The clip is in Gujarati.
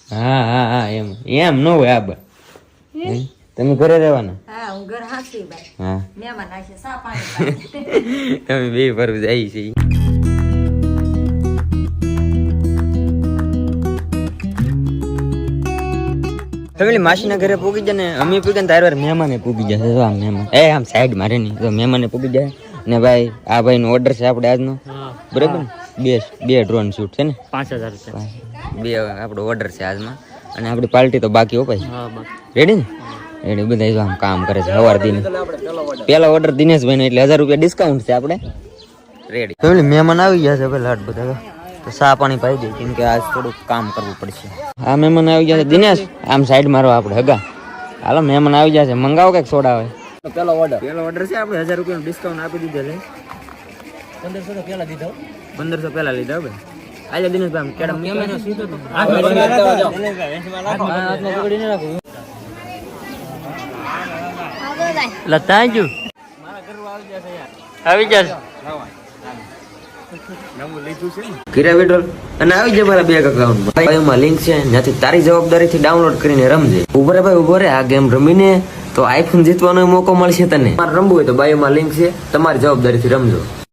હા હા હા એમ એમ ન હોય આ તમે ઘરે રહેવાના હા હું ઘર હાસી ભાઈ હા મહેમાન આવશે સા પાણી તમે બે ફરવા જાય છે ફેમિલી માસીના ઘરે પૂગી જાય ને અમે પૂગે ને તાર વાર મહેમાને પૂગી જશે તો આમ મહેમાન આમ સાઈડ મારે નહીં તો મહેમાને પૂગી જાય ને ભાઈ આ ભાઈ નો ઓર્ડર છે આપણે આજનો બરાબર ને બે ડ્રોન શૂટ છે ને 5000 રૂપિયા બે આપણો ઓર્ડર છે આજમાં અને આપણી પાર્ટી તો બાકી હો ભાઈ રેડી ને રેડી બધા આમ કામ કરે છે સવાર દિને પેલા ઓર્ડર દિનેશભાઈ નો એટલે 1000 રૂપિયા ડિસ્કાઉન્ટ છે આપણે રેડી ફેમિલી મહેમાન આવી ગયા છે પેલા લાટ બધા તો સા પાણી પાઈ દે કેમ કે આજ થોડુંક કામ કરવું પડશે આ મહેમાન આવી ગયા છે દિનેશ આમ સાઈડ મારો આપણે હગા હાલો મહેમાન આવી ગયા છે મંગાવો કઈક સોડા આવે પેલો ઓર્ડર છે આપણે 1000 રૂપિયાનું ડિસ્કાઉન્ટ આપી દીધેલ છે 1500 તો પેલા દીધો 1500 પેલા લીધા હવે આજે દિનેશભાઈ આમ કેડમ કેમેરો સીધો તો લતાજુ આવી જશે કિરા વિડ્રોલ અને આવી જાય મારા બેંક અકાઉન્ટમાં ભાઈ એમાં લિંક છે ત્યાંથી તારી જવાબદારીથી ડાઉનલોડ કરીને રમજે ઉભો રે ભાઈ ઉભો રે આ ગેમ રમીને તો આઈફોન જીતવાનો મોકો મળશે તને રમવું હોય તો બાયોમાં લિંક છે તમારી જવાબદારીથી રમજો